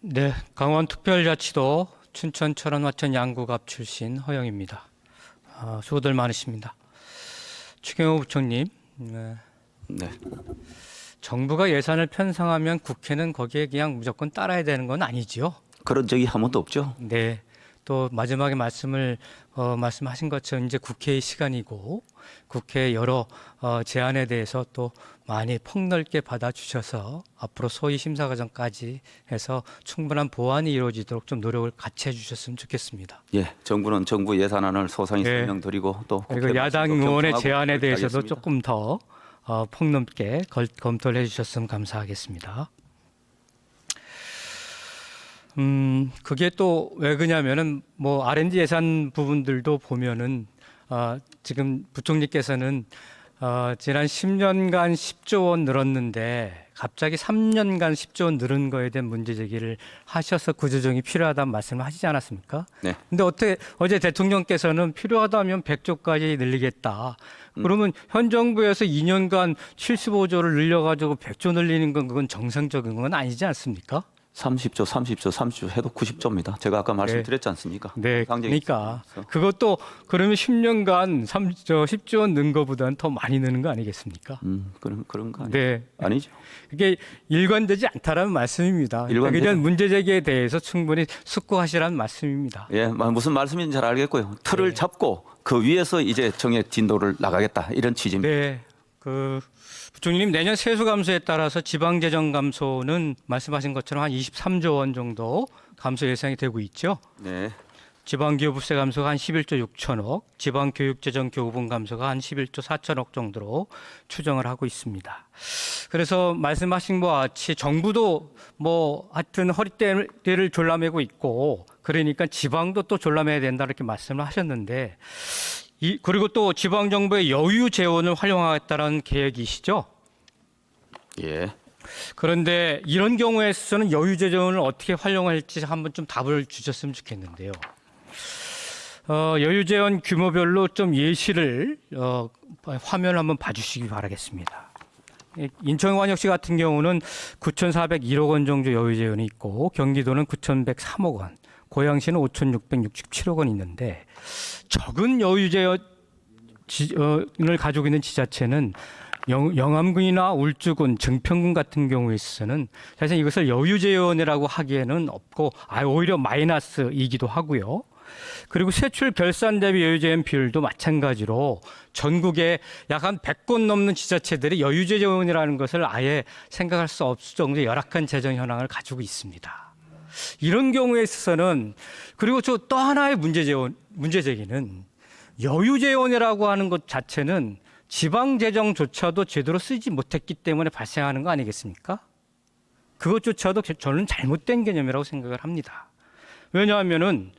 네, 강원특별자치도 춘천 철원 화천 양구갑 출신 허영입니다. 수고들 많으십니다. 추경호 부총님, 네. 정부가 예산을 편성하면 국회는 거기에 그냥 무조건 따라야 되는 건 아니지요? 그런 적이 한 번도 없죠. 네. 또 마지막에 말씀하신 것처럼 이제 국회의 시간이고 국회의 여러 제안에 대해서 또 많이 폭넓게 받아주셔서 앞으로 소위 심사 과정까지 해서 충분한 보완이 이루어지도록 좀 노력을 같이 해주셨으면 좋겠습니다. 예, 정부는 정부 예산안을 소상히 네. 설명드리고 또 그리고 야당 의원의 제안에 대해서도 하겠습니다. 조금 더 폭넓게 검토를 해주셨으면 감사하겠습니다. 그게 또 왜 그러냐면은 뭐 R&D 예산 부분들도 보면은 지금 부총리께서는 지난 10년간 10조 원 늘었는데 갑자기 3년간 10조 원 늘은 거에 대한 문제 제기를 하셔서 구조조정이 필요하다는 말씀을 하시지 않았습니까? 네. 근데 어제 대통령께서는 필요하다면 100조까지 늘리겠다. 그러면 현 정부에서 2년간 75조를 늘려가지고 100조 늘리는 건 그건 정상적인 건 아니지 않습니까? 30조 해도 90조입니다. 제가 아까 말씀드렸지 않습니까? 네, 정상적인 그러니까 수준에서. 그것도 그러면 10년간 10조 원 는 것보다는 더 많이 느는 거 아니겠습니까? 그런 거 네, 아니죠. 그게 일관되지 않다라는 말씀입니다. 일관되죠. 그러니까 문제 제기에 대해서 충분히 숙고하시라는 말씀입니다. 예, 무슨 말씀인지 잘 알겠고요. 틀을 네. 잡고 그 위에서 이제 정액 진도를 나가겠다 이런 취지입니다. 네, 부총리님 내년 세수 감소에 따라서 지방 재정 감소는 말씀하신 것처럼 한 23조 원 정도 감소 예상이 되고 있죠. 네. 지방기업부세 감소가 한 11조 6천억, 지방교육재정 교부분 감소가 한 11조 4천억 정도로 추정을 하고 있습니다. 그래서 말씀하신 바와 같이 정부도 뭐 하여튼 허리띠를 졸라매고 있고 그러니까 지방도 또 졸라매야 된다 이렇게 말씀을 하셨는데 그리고 또 지방정부의 여유 재원을 활용하겠다는 계획이시죠? 예. 그런데 이런 경우에 있어서는 여유 재원을 어떻게 활용할지 한번 좀 답을 주셨으면 좋겠는데요. 여유 재원 규모별로 좀 예시를 화면을 한번 봐주시기 바라겠습니다. 인천광역시 같은 경우는 9,401억 원 정도 여유 재원이 있고 경기도는 9,103억 원, 고양시는 5,667억 원 있는데 적은 여유 재원을 가지고 있는 지자체는 영암군이나 울주군, 증평군 같은 경우에 있어서는 사실 이것을 여유 재원이라고 하기에는 없고 오히려 마이너스이기도 하고요. 그리고 세출 결산 대비 여유 재원 비율도 마찬가지로 전국에 약 한 100곳 넘는 지자체들이 여유 재원이라는 것을 아예 생각할 수 없을 정도의 열악한 재정 현황을 가지고 있습니다. 이런 경우에 있어서는 그리고 또 하나의 문제 제기는 여유 재원이라고 하는 것 자체는 지방 재정조차도 제대로 쓰지 못했기 때문에 발생하는 거 아니겠습니까? 그것조차도 저는 잘못된 개념이라고 생각을 합니다. 왜냐하면은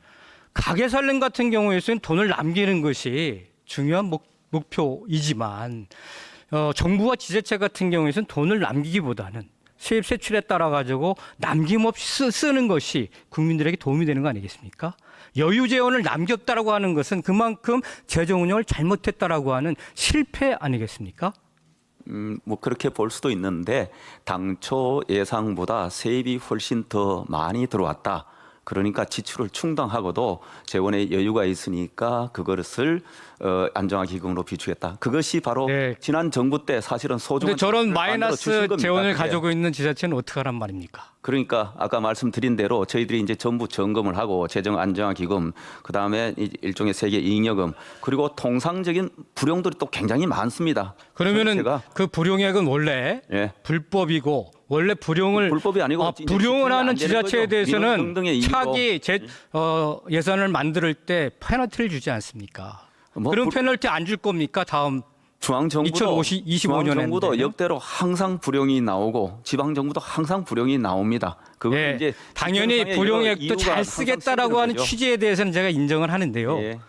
가게 살림 같은 경우에서는 돈을 남기는 것이 중요한 목표이지만 정부와 지자체 같은 경우에서는 돈을 남기기보다는 세입 세출에 따라 가지고 남김없이 쓰는 것이 국민들에게 도움이 되는 거 아니겠습니까? 여유 재원을 남겼다라고 하는 것은 그만큼 재정 운영을 잘못했다라고 하는 실패 아니겠습니까? 뭐 그렇게 볼 수도 있는데 당초 예상보다 세입이 훨씬 더 많이 들어왔다. 그러니까 지출을 충당하고도 재원에 여유가 있으니까 그것을 안정화기금으로 비추겠다. 그것이 바로 네. 지난 정부 때 사실은 소중한 근데 저런 지출을 만들어 마이너스 주신 겁니다. 재원을 그게. 가지고 있는 지자체는 어떻게 하란 말입니까? 그러니까 아까 말씀드린 대로 저희들이 이제 전부 점검을 하고 재정 안정화 기금, 그다음에 일종의 세계 잉여금, 그리고 통상적인 불용들이 또 굉장히 많습니다. 그러면은 제가 그 불용액은 원래 예. 불법이고 원래 불법이 아니고 이제 불용을 집행이 하는 안 되는 지자체에 거죠. 대해서는 민원 등등의 이유로. 차기 예산을 만들 때 페널티를 주지 않습니까? 뭐 그럼 페널티 안 줄 겁니까? 다음 중앙정부도 2025 중앙정부도 년에는요? 역대로 항상 불용이 나오고 지방정부도 항상 불용이 나옵니다. 그건 예, 이제 당연히 집행상의 불용액도 이유가 잘 항상 쓰겠다라고 생기는 하는 거죠. 취지에 대해서는 제가 인정을 하는데요. 예.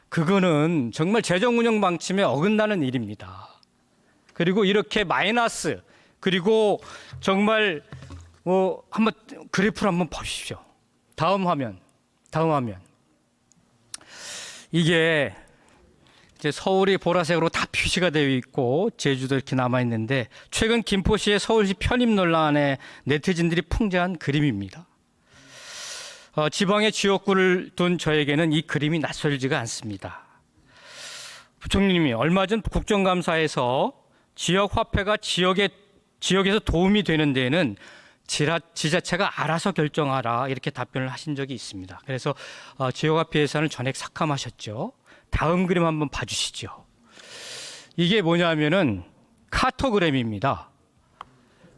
그거는 정말 재정 운영 방침에 어긋나는 일입니다. 그리고 이렇게 마이너스 그리고 정말 한번 그래프를 한번 보십시오. 다음 화면. 이게 이제 서울이 보라색으로 다 표시가 되어 있고 제주도 이렇게 남아 있는데 최근 김포시의 서울시 편입 논란에 네티즌들이 풍자한 그림입니다. 지방에 지역구를 둔 저에게는 이 그림이 낯설지가 않습니다. 부총리님이 얼마 전 국정감사에서 지역 화폐가 지역에서 도움이 되는 데에는 지자체가 알아서 결정하라 이렇게 답변을 하신 적이 있습니다. 그래서 지역 화폐 예산을 전액 삭감하셨죠. 다음 그림 한번 봐주시죠. 이게 뭐냐면은 카토그램입니다.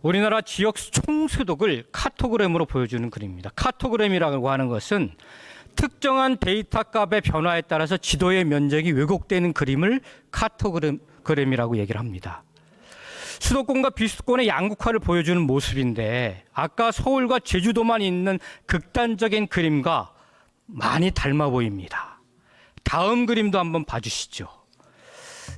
우리나라 지역 총소득을 카토그램으로 보여주는 그림입니다. 카토그램이라고 하는 것은 특정한 데이터 값의 변화에 따라서 지도의 면적이 왜곡되는 그림을 카토그램이라고 얘기를 합니다. 수도권과 비수도권의 양극화를 보여주는 모습인데 아까 서울과 제주도만 있는 극단적인 그림과 많이 닮아 보입니다. 다음 그림도 한번 봐주시죠.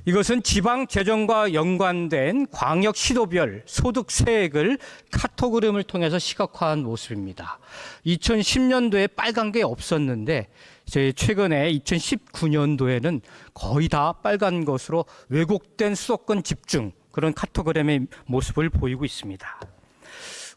이것은 지방 재정과 연관된 광역 시도별 소득 세액을 카토그램을 통해서 시각화한 모습입니다. 2010년도에 빨간 게 없었는데 최근에 2019년도에는 거의 다 빨간 것으로 왜곡된 수도권 집중 그런 카토그램의 모습을 보이고 있습니다.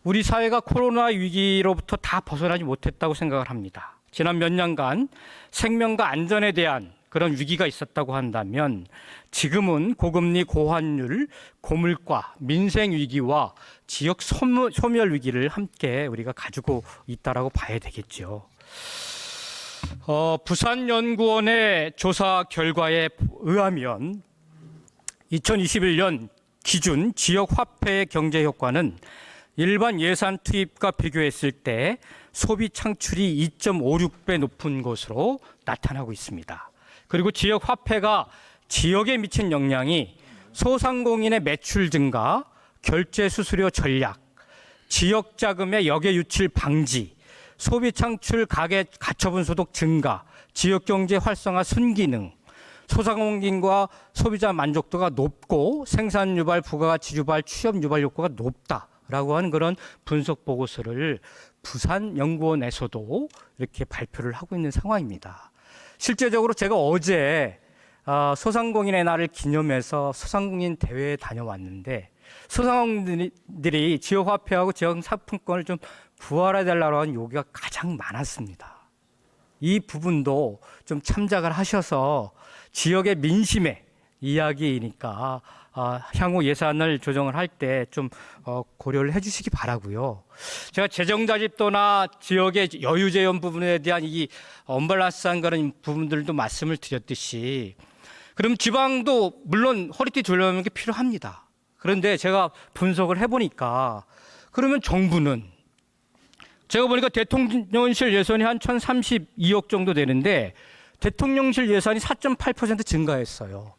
우리 사회가 코로나 위기로부터 다 벗어나지 못했다고 생각을 합니다. 지난 몇 년간 생명과 안전에 대한 그런 위기가 있었다고 한다면 지금은 고금리, 고환율, 고물가, 민생 위기와 지역 소멸 위기를 함께 우리가 가지고 있다라고 봐야 되겠죠. 부산연구원의 조사 결과에 의하면 2021년 기준 지역 화폐의 경제 효과는 일반 예산 투입과 비교했을 때 소비 창출이 2.56배 높은 것으로 나타나고 있습니다. 그리고 지역 화폐가 지역에 미친 영향이 소상공인의 매출 증가, 결제 수수료 전략, 지역 자금의 역외 유출 방지, 소비 창출 가계 가처분 소득 증가, 지역 경제 활성화 순기능, 소상공인과 소비자 만족도가 높고 생산 유발, 부가가치 유발, 취업 유발 효과가 높다라고 하는 그런 분석 보고서를 부산연구원에서도 이렇게 발표를 하고 있는 상황입니다. 실제적으로 제가 어제 소상공인의 날을 기념해서 소상공인 대회에 다녀왔는데 소상공인들이 지역화폐하고 지역상품권을 좀 부활해달라고 하는 요구가 가장 많았습니다. 이 부분도 좀 참작을 하셔서 지역의 민심의 이야기이니까 향후 예산을 조정을 할 때 좀 고려를 해주시기 바라고요. 제가 재정자립도나 지역의 여유재원 부분에 대한 이 언밸런스한 그런 부분들도 말씀을 드렸듯이 그럼 지방도 물론 허리띠 돌려놓는 게 필요합니다. 그런데 제가 분석을 해보니까 그러면 정부는 제가 보니까 대통령실 예산이 한 1,032억 정도 되는데 대통령실 예산이 4.8% 증가했어요.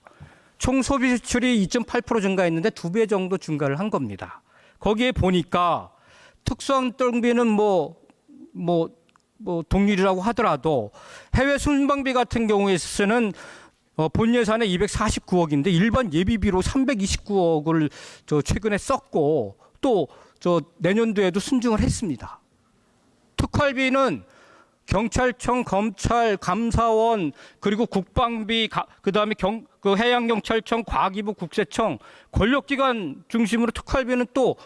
총 소비 지출이 2.8% 증가했는데 2배 정도 증가를 한 겁니다. 거기에 보니까 특수활동비는 동일이라고 하더라도 해외 순방비 같은 경우에는 본 예산에 249억인데 일반 예비비로 329억을 최근에 썼고 또 내년도에도 순증을 했습니다. 특활비는 경찰청, 검찰, 감사원, 그리고 국방비, 그다음에 해양경찰청, 과기부, 국세청 권력기관 중심으로 특활비는 또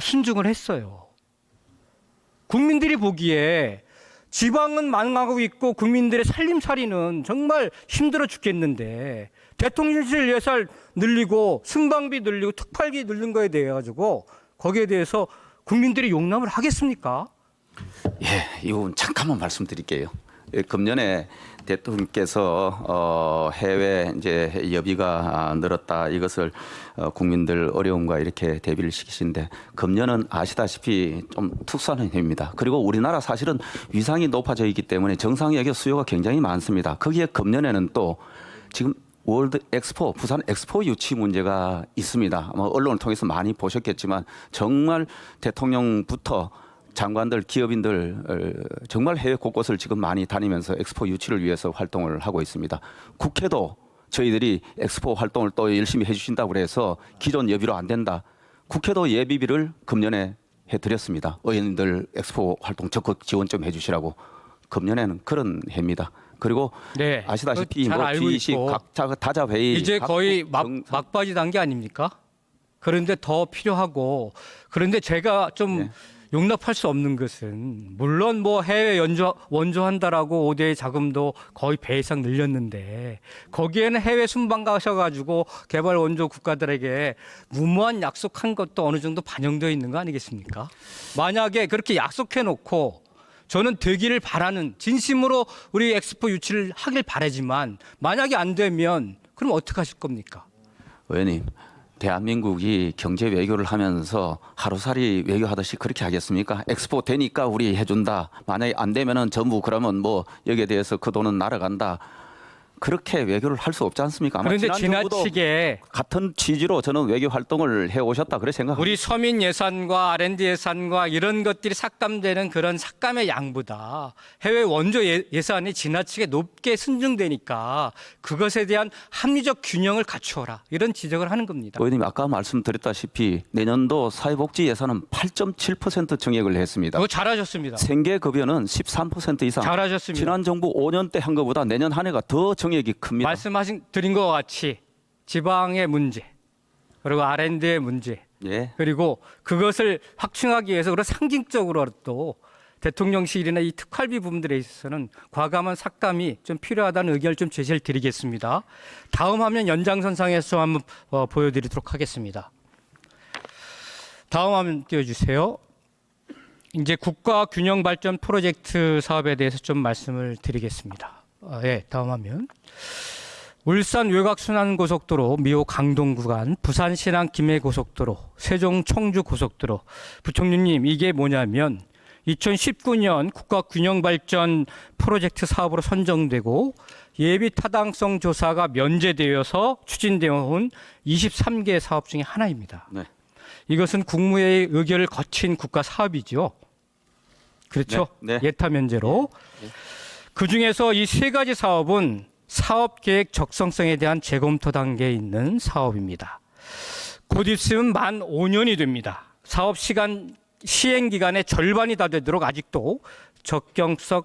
순증을 했어요. 국민들이 보기에 지방은 망하고 있고 국민들의 살림살이는 정말 힘들어 죽겠는데 대통령실 예산 늘리고 순방비 늘리고 특활비 늘린 거에 대해 가지고 거기에 대해서 국민들이 용납을 하겠습니까? 예, 이 부분 잠깐만 말씀드릴게요. 금년에 대통령께서 해외 이제 여비가 늘었다 이것을 국민들 어려움과 이렇게 대비를 시키신데 금년은 아시다시피 좀 특수한 해입니다. 그리고 우리나라 사실은 위상이 높아져 있기 때문에 정상회계 수요가 굉장히 많습니다. 거기에 금년에는 또 지금 월드 엑스포, 부산 엑스포 유치 문제가 있습니다. 언론을 통해서 많이 보셨겠지만 정말 대통령부터 장관들, 기업인들 정말 해외 곳곳을 지금 많이 다니면서 엑스포 유치를 위해서 활동을 하고 있습니다. 국회도 저희들이 엑스포 활동을 또 열심히 해주신다고 그래서 기존 예비로 안 된다. 국회도 예비비를 금년에 해드렸습니다. 의원님들 엑스포 활동 적극 지원 좀 해주시라고. 금년에는 그런 해입니다. 그리고 네. 아시다시피 잘 뭐 알고 G20 있고. 각자 다자 회의 이제 거의 각국 막바지 단계 아닙니까? 그런데 더 필요하고 그런데 제가 좀 네. 용납할 수 없는 것은 물론 뭐 해외 원조한다라고 5대 자금도 거의 배 이상 늘렸는데 거기에는 해외 순방 가셔가지고 개발 원조 국가들에게 무모한 약속한 것도 어느 정도 반영되어 있는 거 아니겠습니까? 만약에 그렇게 약속해놓고 저는 되기를 바라는 진심으로 우리 엑스포 유치를 하길 바라지만 만약에 안 되면 그럼 어떻게 하실 겁니까? 의원님, 대한민국이 경제 외교를 하면서 하루살이 외교하듯이 그렇게 하겠습니까? 엑스포 되니까 우리 해준다. 만약에 안 되면은 전부 그러면 뭐 여기에 대해서 그 돈은 날아간다. 그렇게 외교를 할 수 없지 않습니까? 아마 그런데 지난 정부도 지나치게 같은 취지로 저는 외교 활동을 해 오셨다 그렇게 생각합니다. 우리 서민 예산과 R&D 예산과 이런 것들이 삭감되는 그런 삭감의 양보다 해외 원조 예산이 지나치게 높게 순증되니까 그것에 대한 합리적 균형을 갖추어라 이런 지적을 하는 겁니다. 의원님 아까 말씀드렸다시피 내년도 사회복지 예산은 8.7% 증액을 했습니다. 그거 잘하셨습니다. 생계급여는 13% 이상. 잘하셨습니다. 지난 정부 5년 때 한 것보다 내년 한 해가 더 증액이 큽니다. 말씀하신 드린 것 같이 지방의 문제 그리고 R&D의 문제 예. 그리고 그것을 확충하기 위해서 그런 상징적으로 또 대통령실이나 이 특활비 부분들에 있어서는 과감한 삭감이 좀 필요하다는 의견을 좀 제시를 드리겠습니다. 다음 화면 연장선상에서 한번 보여드리도록 하겠습니다. 다음 화면 띄워주세요. 이제 국가균형발전 프로젝트 사업에 대해서 좀 말씀을 드리겠습니다. 예, 다음 화면. 울산 외곽순환고속도로 미호 강동 구간, 부산 신안 김해 고속도로, 세종 청주 고속도로. 부총리님, 이게 뭐냐면 2019년 국가균형발전 프로젝트 사업으로 선정되고 예비 타당성 조사가 면제되어서 추진되어 온 23개 사업 중에 하나입니다. 네. 이것은 국무회의 의결을 거친 국가 사업이죠. 그렇죠? 네, 네. 예타 면제로. 그중에서 이 세 가지 사업은 사업 계획 적성성에 대한 재검토 단계에 있는 사업입니다. 곧 있으면 만 5년이 됩니다. 사업 시간 시행 기간의 절반이 다 되도록 아직도 적정성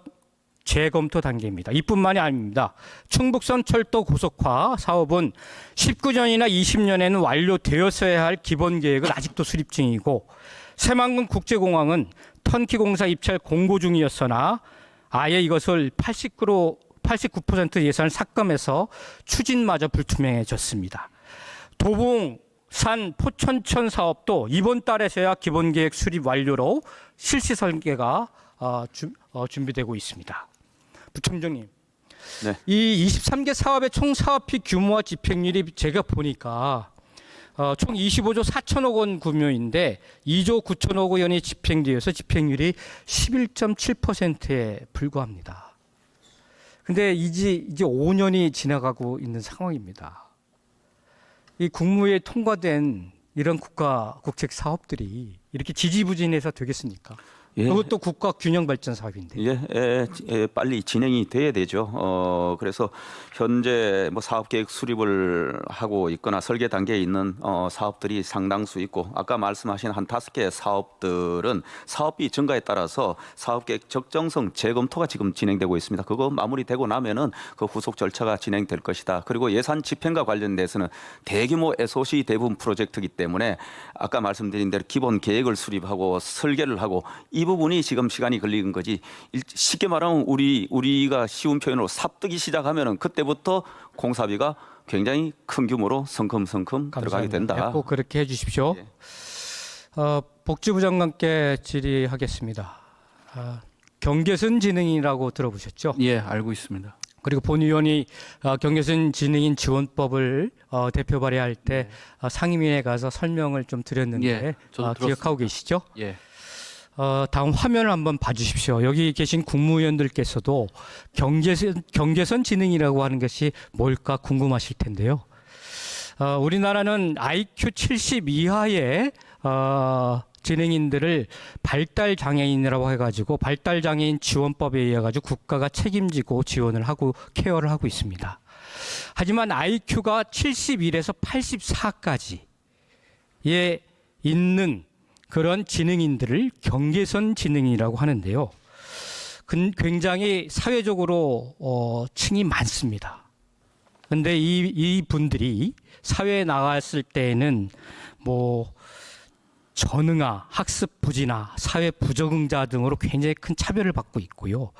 재검토 단계입니다. 이뿐만이 아닙니다. 충북선 철도 고속화 사업은 19년이나 20년에는 완료되었어야 할 기본 계획을 아직도 수립 중이고 새만금 국제공항은 턴키 공사 입찰 공고 중이었으나 아예 이것을 89% 예산을 삭감해서 추진마저 불투명해졌습니다. 도봉산 포천천 사업도 이번 달에서야 기본계획 수립 완료로 실시 설계가 준비되고 있습니다. 부총장님, 네. 이 23개 사업의 총 사업비 규모와 집행률이 제가 보니까 총 25조 4천억 원 규모인데 2조 9천억 원이 집행되어서 집행률이 11.7%에 불과합니다. 근데 이제 5년이 지나가고 있는 상황입니다. 이 국무회에 통과된 이런 국책 사업들이 이렇게 지지부진해서 되겠습니까? 예. 그것도 국가 균형 발전 사업인데. 빨리 진행이 돼야 되죠. 그래서 현재 뭐 사업 계획 수립을 하고 있거나 설계 단계에 있는 사업들이 상당수 있고 아까 말씀하신 한 5개 사업들은 사업비 증가에 따라서 사업 계획 적정성 재검토가 지금 진행되고 있습니다. 그거 마무리되고 나면은 그 후속 절차가 진행될 것이다. 그리고 예산 집행과 관련돼서는 대규모 SOC 대부분 프로젝트이기 때문에 아까 말씀드린 대로 기본 계획을 수립하고 설계를 하고 이 부분이 지금 시간이 걸리는 거지. 쉽게 말하면 우리가 쉬운 표현으로 삽뜨기 시작하면은 그때부터 공사비가 굉장히 큰 규모로 성큼성큼 들어가게 된다. 꼭 그렇게 해주십시오. 예. 복지부 장관께 질의하겠습니다. 경계선 진흥이라고 들어보셨죠? 예, 알고 있습니다. 그리고 본 의원이 경계선 진흥인 지원법을 대표 발의할 때 상임위에 가서 설명을 좀 드렸는데 예, 저도 기억하고 계시죠? 예. 다음 화면을 한번 봐주십시오. 여기 계신 국무위원들께서도 경계선 진흥이라고 하는 것이 뭘까 궁금하실 텐데요. 우리나라는 IQ 70 이하의 진행인들을 발달장애인이라고 해가지고 발달장애인 지원법에 의해 가지고 국가가 책임지고 지원을 하고 케어를 하고 있습니다. 하지만 IQ가 71에서 84까지에 있는 그런 지능인들을 경계선 지능이라고 하는데요. 굉장히 사회적으로 층이 많습니다. 근데 이 분들이 사회에 나갔을 때에는 뭐 전응아, 학습 부진아, 사회 부적응자 등으로 굉장히 큰 차별을 받고 있고요.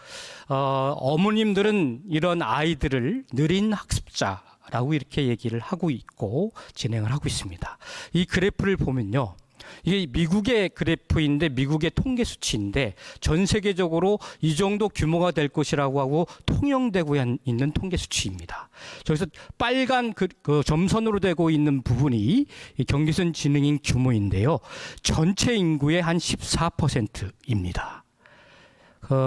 어머님들은 이런 아이들을 느린 학습자라고 이렇게 얘기를 하고 있고 진행을 하고 있습니다. 이 그래프를 보면요. 이게 미국의 그래프인데 미국의 통계 수치인데 전 세계적으로 이 정도 규모가 될 것이라고 하고 통용되고 있는 통계 수치입니다. 저기서 빨간 그 점선으로 되고 있는 부분이 이 경계선 지능인 규모인데요. 전체 인구의 한 14%입니다.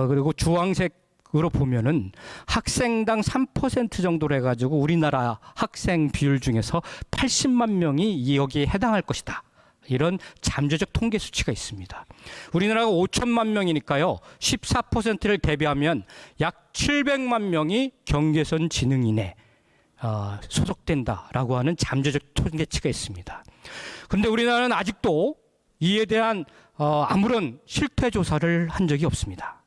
그리고 주황색으로 보면은 학생당 3% 정도로 해가지고 우리나라 학생 비율 중에서 80만 명이 여기에 해당할 것이다. 이런 잠재적 통계 수치가 있습니다. 우리나라가 5천만 명이니까요. 14%를 대비하면 약 700만 명이 경계선 지능인에 소속된다라고 하는 잠재적 통계치가 있습니다. 그런데 우리나라는 아직도 이에 대한 아무런 실태 조사를 한 적이 없습니다.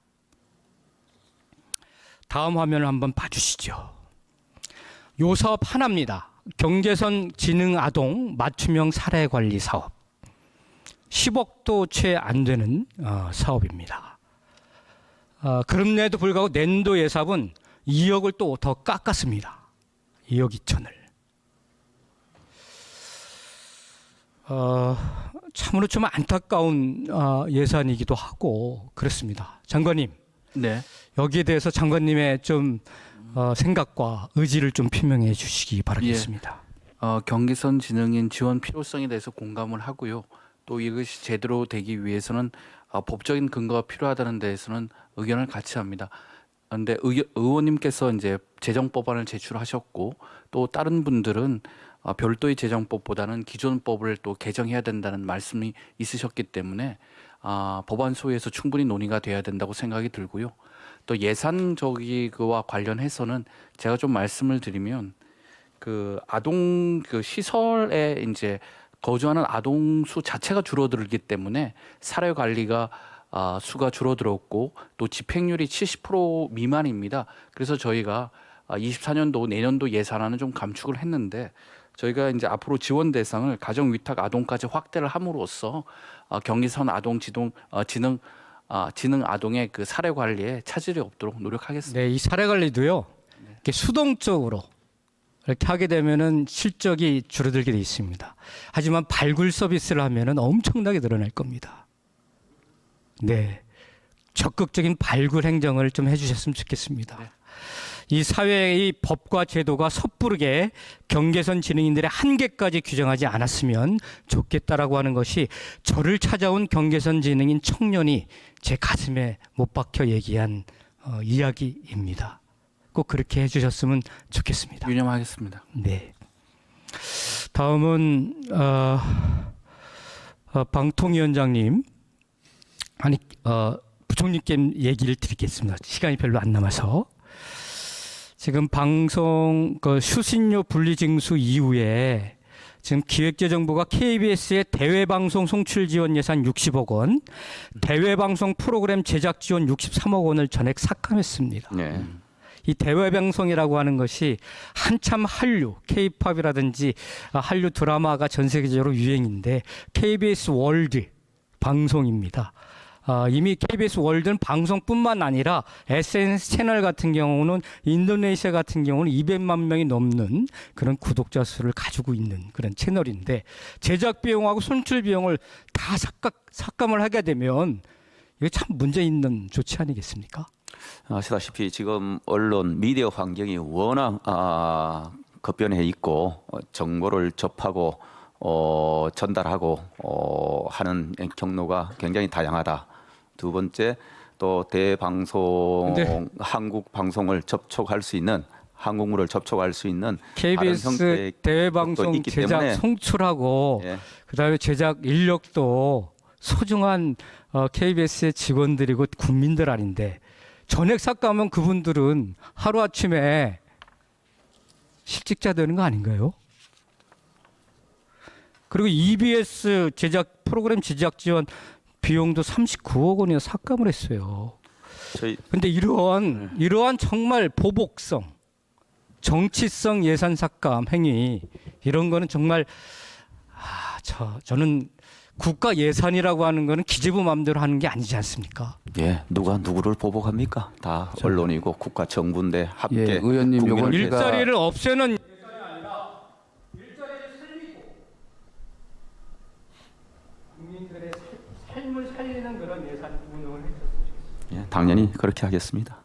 다음 화면을 한번 봐주시죠. 요 사업 하나입니다. 경계선 지능 아동 맞춤형 사례 관리 사업. 10억도 채 안 되는 사업입니다. 그럼에도 불구하고年도 예산은 2억을 또 더 깎았습니다. 2억 2천을. 참으로 좀 안타까운 예산이기도 하고 그렇습니다. 장관님, 네. 여기에 대해서 장관님의 좀 생각과 의지를 좀 표명해 주시기 바라겠습니다. 경계선 지능인 지원 필요성에 대해서 공감을 하고요. 또 이것이 제대로 되기 위해서는 법적인 근거가 필요하다는 데에서는 의견을 같이 합니다. 그런데 의원님께서 이제 제정법안을 제출하셨고 또 다른 분들은 별도의 제정법보다는 기존법을 또 개정해야 된다는 말씀이 있으셨기 때문에 법안 소위에서 충분히 논의가 돼야 된다고 생각이 들고요. 또 예산적이거와 관련해서는 제가 좀 말씀을 드리면 그 아동 그 시설에 이제 거주하는 아동 수 자체가 줄어들기 때문에 사례 관리가 수가 줄어들었고 또 집행률이 70% 미만입니다. 그래서 저희가 24년도 내년도 예산안은 좀 감축을 했는데 저희가 이제 앞으로 지원 대상을 가정 위탁 아동까지 확대를 함으로써 경계선 아동 지능 아동의 그 사례 관리에 차질이 없도록 노력하겠습니다. 네, 이 사례 관리도요. 이렇게 수동적으로 이렇게 하게 되면은 실적이 줄어들게 돼 있습니다. 하지만 발굴 서비스를 하면은 엄청나게 늘어날 겁니다. 네, 적극적인 발굴 행정을 좀 해주셨으면 좋겠습니다. 네. 이 사회의 법과 제도가 섣부르게 경계선 지능인들의 한계까지 규정하지 않았으면 좋겠다라고 하는 것이 저를 찾아온 경계선 지능인 청년이 제 가슴에 못 박혀 얘기한 이야기입니다. 꼭 그렇게 해주셨으면 좋겠습니다. 유념하겠습니다. 네. 다음은 방통위원장님, 부총리께 얘기를 드리겠습니다. 시간이 별로 안 남아서. 지금 방송 수신료 분리징수 이후에 지금 기획재정부가 KBS의 대외방송 송출 지원 예산 60억 원, 대외방송 프로그램 제작 지원 63억 원을 전액 삭감했습니다. 네. 이 대외방송이라고 하는 것이 한참 한류, K-팝이라든지 한류 드라마가 전 세계적으로 유행인데 KBS 월드 방송입니다. 이미 KBS 월드는 방송뿐만 아니라 SNS 채널 같은 경우는 인도네시아 같은 경우는 200만 명이 넘는 그런 구독자 수를 가지고 있는 그런 채널인데 제작 비용하고 손출 비용을 다 삭감을 하게 되면 이게 참 문제 있는 조치 아니겠습니까? 아시다시피 지금 언론 미디어 환경이 워낙 급변해 있고 정보를 접하고 전달하고 하는 경로가 굉장히 다양하다. 두 번째 또 대방송 네. 한국 방송을 접촉할 수 있는 한국물을 접촉할 수 있는 KBS 대외방송 있기 제작 때문에 송출하고 예. 그다음에 제작 인력도 소중한 KBS의 직원들이고 국민들 아닌데 전액 삭감하면 그분들은 하루아침에 실직자 되는 거 아닌가요? 그리고 EBS 제작 프로그램 제작 지원 비용도 39억 원이나 삭감을 했어요. 저희 근데 이러한 정말 보복성, 정치성 예산 삭감 행위 이런 거는 정말 저는 국가 예산이라고 하는 거는 기재부 마음대로 하는 게 아니지 않습니까? 예, 누가 누구를 보복합니까? 다 언론이고 국가 정부인데 함께 예, 의원님, 국민을 요건 위해서 일자리를 없애는 예산이 아니라 일자리를 살리고 국민들의 삶을 살리는 그런 예산 운영을 해줬으면 좋겠습니다. 예, 당연히 그렇게 하겠습니다.